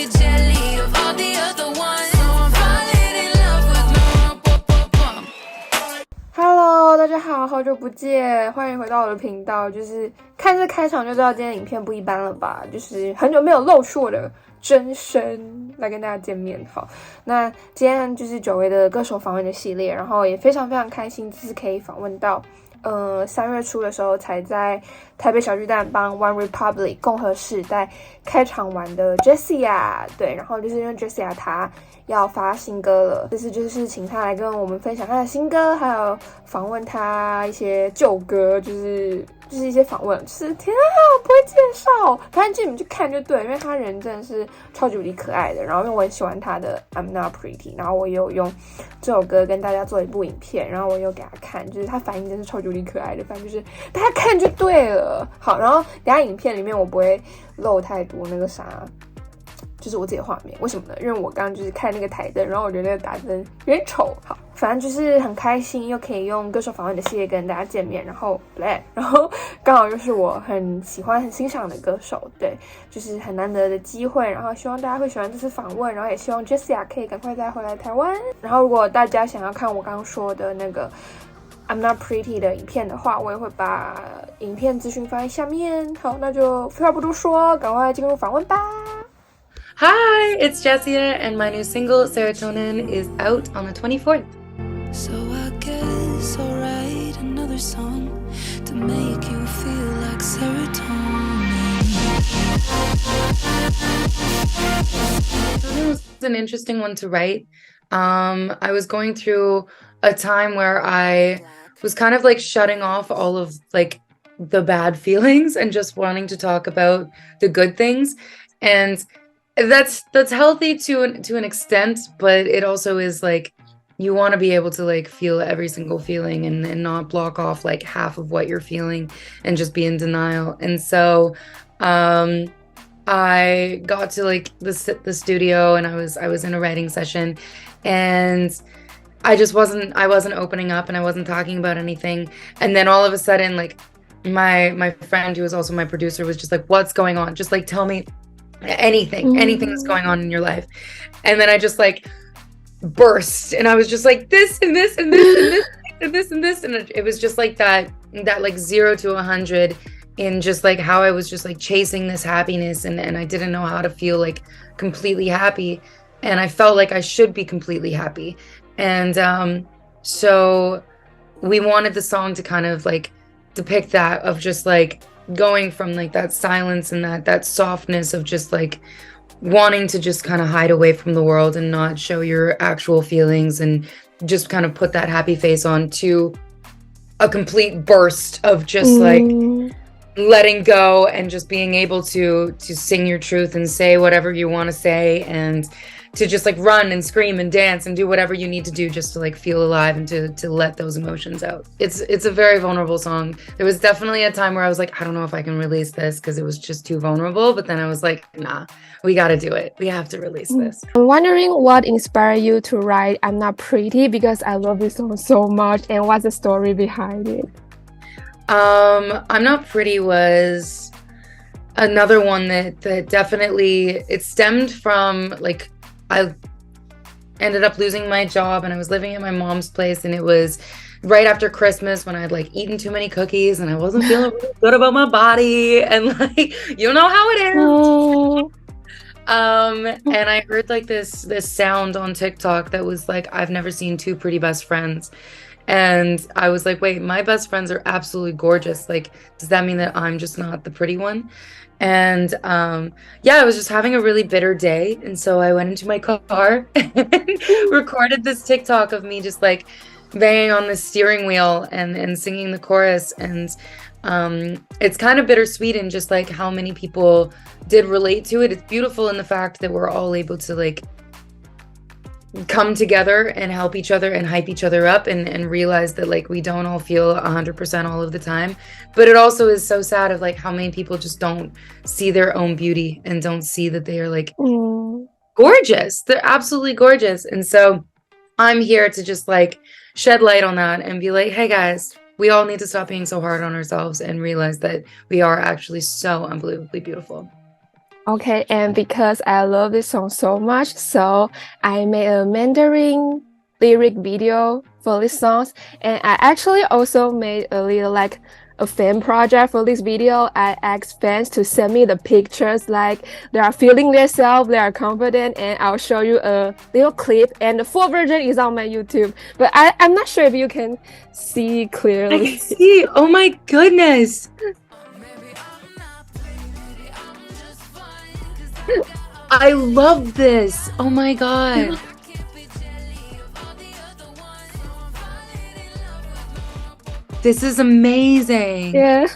be jelly of all the other ones. So I'm falling in love with my Hello， 大家好，好久不见，欢迎回到我的频道。就是看这开场就知道今天影片不一般了吧？就是很久没有露出我的真身来跟大家见面。好，那今天就是久违的歌手访问的系列，然后也非常非常开心，就是可以访问到3月初的时候才在台北小巨蛋帮 OneRepublic 共和世代开场完的 Jessia。 对，然后就是因为 Jessia 她要发新歌了，这次就是请她来跟我们分享她的新歌，还有访问她一些旧歌，就是一些访问，就是天啊，我不会介绍，反正就你们去看就对，因为她人真的是超级无敌可爱的。然后因为我很喜欢她的 I'm Not Pretty， 然后我也有用这首歌跟大家做一部影片，然后我也有给她看，就是她反应真是超级无敌可爱的，反正就是大家看就对了。好，然后等一下影片里面我不会露太多那个啥，就是我自己的画面，为什么呢？因为我刚刚就是看那个台灯，然后我觉得那个打灯有点丑。好，反正就是很开心，又可以用歌手访问的系列跟大家见面，然后刚好又是我很喜欢、很欣赏的歌手，对，就是很难得的机会。然后希望大家会喜欢这次访问，然后也希望 Jessia 可以赶快再回来台湾。然后如果大家想要看我刚刚说的那个I'm Not Pretty 的影片的话，我也会把影片资讯放在下面。好，那就废话不多说，赶快进入访问吧。Hi, it's Jessia, and my new single, Serotonin, is out on the 24th. So I guess I'll write another song to make you feel like serotonin. It was an interesting one to write. I was going through a time where I was kind of like shutting off all of like the bad feelings and just wanting to talk about the good things. And that's healthy to an extent, but it also is like you want to be able to like feel every single feeling and not block off like half of what you're feeling and just be in denial. And so I got to like the studio, and I was in a writing session, and I wasn't opening up, and I wasn't talking about anything. And then all of a sudden, like my friend, who was also my producer, was just like, "What's going on? Just like tell me anything that's going on in your life." And then I just like burst, and I was just like this and this and this and this and this and this, and it was just like that like 0 to 100 in just like how I was just like chasing this happiness, and I didn't know how to feel like completely happy, and I felt like I should be completely happy. And so we wanted the song to kind of like depict that, of just like going from like that silence and that softness of just like wanting to just kind of hide away from the world and not show your actual feelings and just kind of put that happy face on, to a complete burst of just like letting go and just being able to sing your truth and say whatever you want to say, and to just like run and scream and dance and do whatever you need to do just to like feel alive and to let those emotions out. It's a very vulnerable song. There was definitely a time where I was like, I don't know if I can release this because it was just too vulnerable, but then I was like, nah, we got to do it. We have to release this. I'm wondering what inspired you to write I'm Not Pretty, because I love this song so much, and what's the story behind it? I'm Not Pretty was another one that definitely, it stemmed from like, I ended up losing my job, and I was living at my mom's place, and it was right after Christmas when I had like eaten too many cookies and I wasn't feeling really good about my body, and like, you know how it is. Oh. And I heard like this sound on TikTok that was like, I've never seen two pretty best friends. And I was like, wait, my best friends are absolutely gorgeous. Like, does that mean that I'm just not the pretty one? And yeah, I was just having a really bitter day. And so I went into my car and recorded this TikTok of me just like banging on the steering wheel and singing the chorus. And it's kind of bittersweet in just like how many people did relate to it. It's beautiful in the fact that we're all able to like come together and help each other and hype each other up and realize that like we don't all feel 100% all of the time. But it also is so sad of like how many people just don't see their own beauty and don't see that they are like gorgeous. They're absolutely gorgeous. And so I'm here to just like shed light on that and be like, hey guys, we all need to stop being so hard on ourselves and realize that we are actually so unbelievably beautiful. Okay, and because I love this song so much, so I made a Mandarin lyric video for this song, and I actually also made a little like a fan project for this video. I asked fans to send me the pictures like they are feeling themselves, they are confident, and I'll show you a little clip, and the full version is on my YouTube, but I'm not sure if you can see clearly. I can see. Oh my goodness. I love this. Oh my god. This is amazing. Yeah.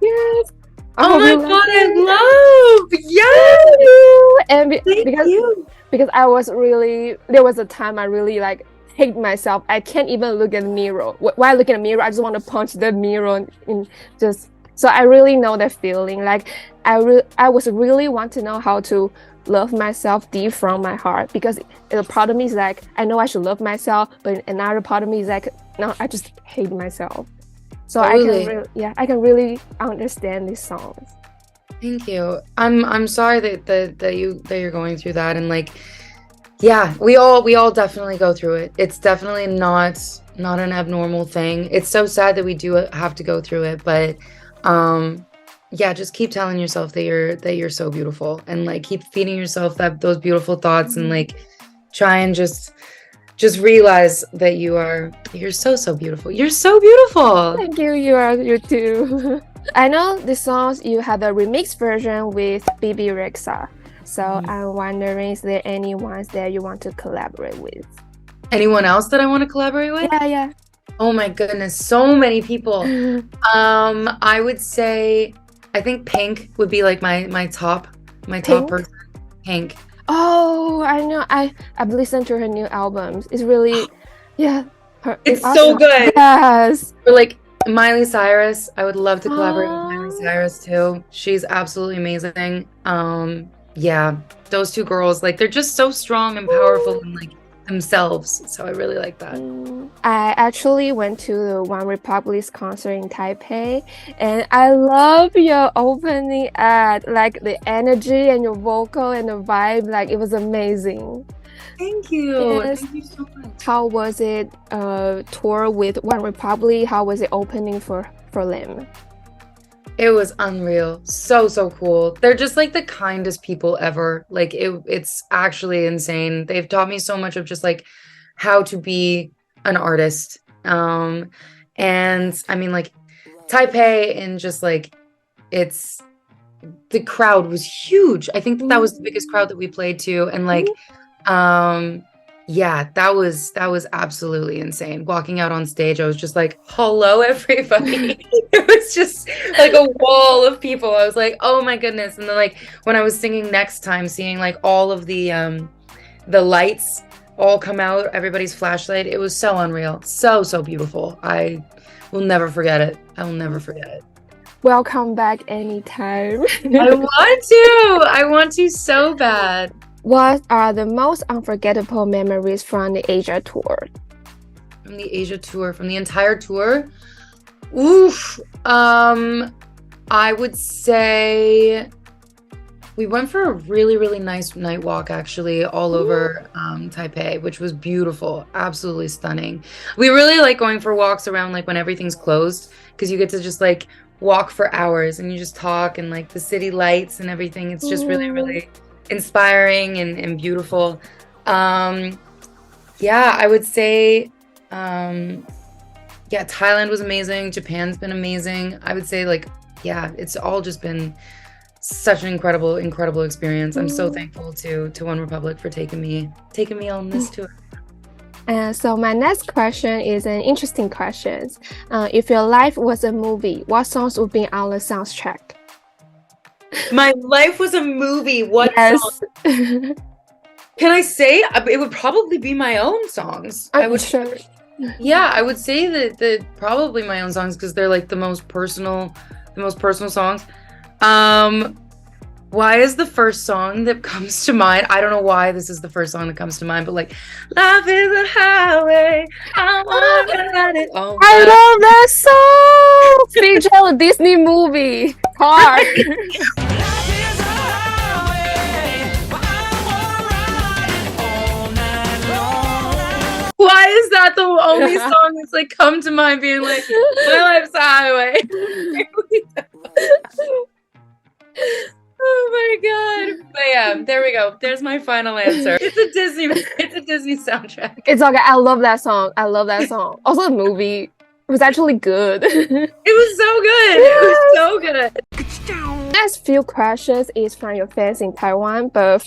Yes. Oh my god, I love. Yes. And Thank you. because there was a time I really like hate myself. I can't even look at the mirror. While I look at the mirror, I just want to punch the mirror in just. So I really know that feeling. Like I was really want to know how to love myself deep from my heart, because a part of me is like, I know I should love myself, but another part of me is like, no, I just hate myself. So Totally. I can really understand these songs. Thank you. I'm sorry that you're going through that, and like, yeah, we all definitely go through it. It's definitely not an abnormal thing. It's so sad that we do have to go through it, but yeah, just keep telling yourself that you're so beautiful, and like keep feeding yourself those beautiful thoughts, and like try and just realize that you're so beautiful. You're so beautiful. Thank you. You too. I know the songs you have a remix version with BB Rexa. So I'm wondering, is there anyone that you want to collaborate with? Anyone else that I want to collaborate with? Yeah. Oh my goodness, so many people. I would say, I think Pink would be like my top person. Pink. Oh, I know. I've listened to her new albums. It's really, yeah. It's awesome. so good. Yes. Or like Miley Cyrus. I would love to collaborate with Miley Cyrus too. She's absolutely amazing. Yeah, those two girls, like they're just so strong and powerful and like themselves. So I really like that. I actually went to the OneRepublic concert in Taipei, and I love your opening act, like the energy and your vocal and the vibe, like it was amazing. Thank you. Yes. Thank you so much. How was it tour with OneRepublic? How was it opening for them? It was unreal. So cool. They're just like the kindest people ever. Like it's actually insane. They've taught me so much of just like how to be an artist. And I mean like Taipei, and just like the crowd was huge. I think that was the biggest crowd that we played to, and like yeah, that was absolutely insane. Walking out on stage, I was just like, hello everybody. It was just like a wall of people. I was like, oh my goodness. And then like when I was singing Next Time, seeing like all of the lights all come out, everybody's flashlight, it was so unreal. So beautiful. I will never forget it. I will never forget it. Welcome back anytime. I want to so bad. What are the most unforgettable memories from the Asia tour? From the Asia tour, from the entire tour? Oof. I would say we went for a really nice night walk, actually, all over Taipei, which was beautiful, absolutely stunning. We really like going for walks around like when everything's closed, because you get to just like walk for hours and you just talk, and like the city lights and everything. It's just really inspiring and beautiful. Yeah, I would say yeah, Thailand was amazing. Japan's been amazing. I would say like, yeah, it's all just been such an incredible experience. I'm so thankful to OneRepublic for taking me on this tour. So my next question is an interesting question. If your life was a movie, what songs would be on the soundtrack? My life was a movie. What Yes. song? Can I say it would probably be my own songs? I would sure. Yeah, I would say that probably my own songs, because they're like the most personal songs. Why is the first song that comes to mind? I don't know why this is the first song that comes to mind, but like, life is a highway, I wanna ride it. Oh, I love that song. Feature a Disney movie. Hard. only song that's like come to mind being like my life's a highway. Oh my god. But yeah, there we go. There's my final answer. It's a Disney soundtrack. It's okay. I love that song. Also, the movie was actually good. It was so good. Next few questions is from your fans in Taiwan, but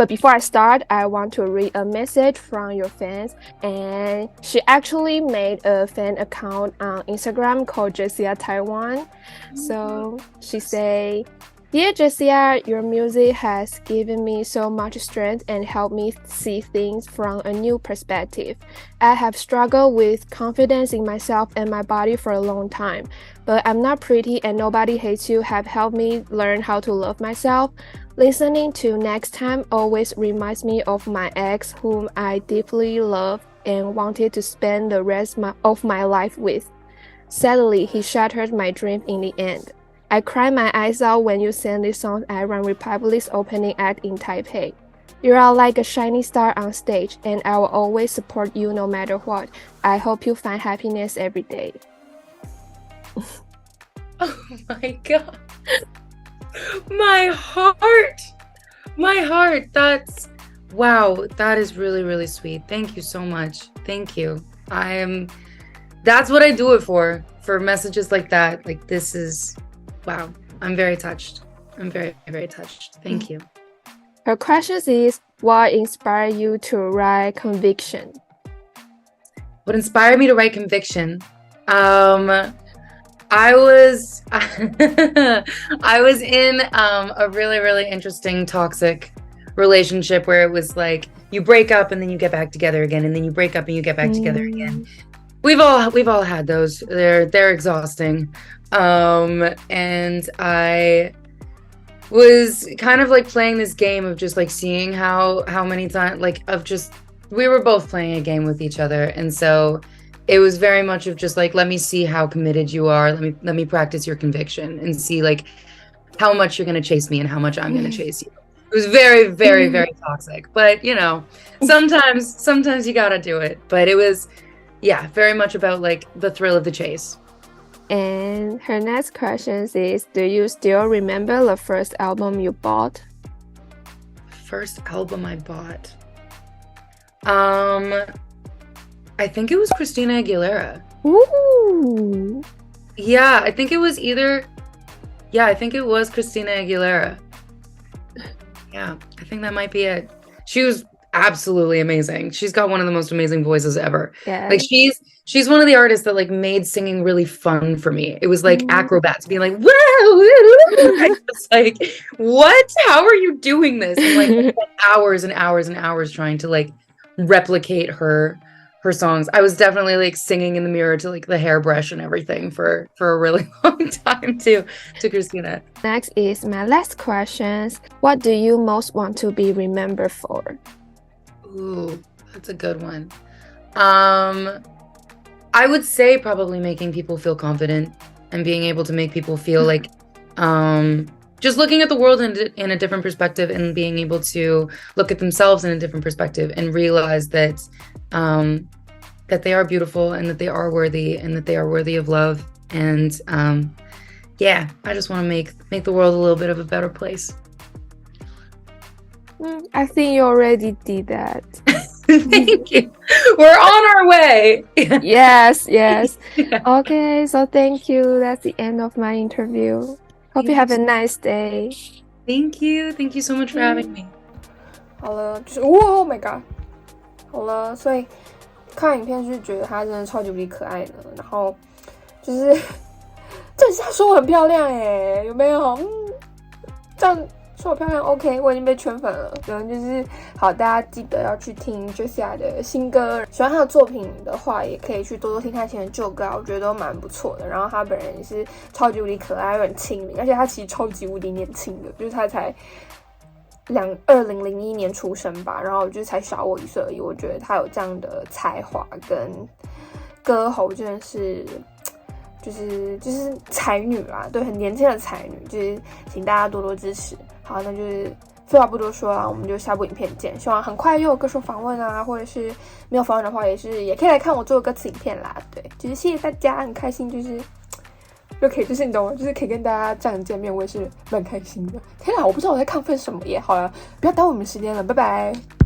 before I start, I want to read a message from your fans. And she actually made a fan account on Instagram called Jessia Taiwan. So she say, "Dear Jessia, your music has given me so much strength and helped me see things from a new perspective. I have struggled with confidence in myself and my body for a long time, but I'm Not Pretty and Nobody Hates You have helped me learn how to love myself. Listening to Next Time always reminds me of my ex, whom I deeply loved and wanted to spend the rest of my life with. Sadly, he shattered my dream in the end. I cried my eyes out when you sang this song at OneRepublic's opening act in Taipei. You are like a shining star on stage, and I will always support you no matter what. I hope you find happiness every day." Oh my god. My heart. That's wow. That is really, really sweet. Thank you so much. Thank you. That's what I do it for messages like that. Like, this is, wow. I'm very touched. I'm very, very touched. Thank you. Her question is, what inspired you to write Conviction? What inspired me to write Conviction? I was in a really, really interesting toxic relationship where it was like you break up and then you get back together again, and then you break up and you get back together again. We've all had those. They're exhausting. And I was kind of like playing this game of just like seeing how many times, like, of just, we were both playing a game with each other, and so it was very much of just like, let me see how committed you are. Let me practice your conviction and see like how much you're gonna chase me and how much I'm gonna chase you. It was very, very, very toxic. But you know, sometimes you gotta do it. But it was, yeah, very much about like the thrill of the chase. And her next question is, do you still remember the first album you bought? First album I bought. I think it was Christina Aguilera. Ooh. Yeah, I think it was Christina Aguilera. Yeah, I think that might be it. She was absolutely amazing. She's got one of the most amazing voices ever. Yeah. Like she's one of the artists that like made singing really fun for me. It was like acrobats being like, whoa, I was like, what? How are you doing this? And like hours and hours and hours trying to like replicate her songs. I was definitely like singing in the mirror to like the hairbrush and everything for a really long time to Christina. Next is my last question. What do you most want to be remembered for? Ooh, that's a good one. I would say probably making people feel confident and being able to make people feel like just looking at the world in a different perspective, and being able to look at themselves in a different perspective and realize that that they are beautiful and that they are worthy and that they are worthy of love. And yeah, I just want to make the world a little bit of a better place. I think you already did that. Thank you. We're on our way. Yes. Yeah. Okay, so thank you. That's the end of my interview. Hope you have a nice day. Thank you so much for having me. 好了，就是Oh my god， 好了，所以看影片是觉得她真的超级无敌可爱的，然后就是这下说我很漂亮耶，有没有？这样说我漂亮 OK， 我已经被圈粉了。就是好，大家记得要去听 Jessia 的新歌，喜欢她的作品的话，也可以去多多听她以前的旧歌，我觉得都蛮不错的。然后她本人也是超级无敌可爱，又很亲民，而且她其实超级无敌年轻的，就是她才2001年出生吧，然后就是才小我1岁而已。我觉得她有这样的才华跟歌喉，真的是。就是才女啦，对，很年轻的才女，就是请大家多多支持。好，那就是废话不多说啦，我们就下部影片见。希望很快又有歌手访问啊，或者是没有访问的话，也可以来看我做的歌词影片啦。对，就是谢谢大家，很开心，就可以，就是你懂吗？就是可以跟大家这样见面，我也是蛮开心的。天啊，我不知道我在亢奋什么耶。好了，不要耽误我们时间了，拜拜。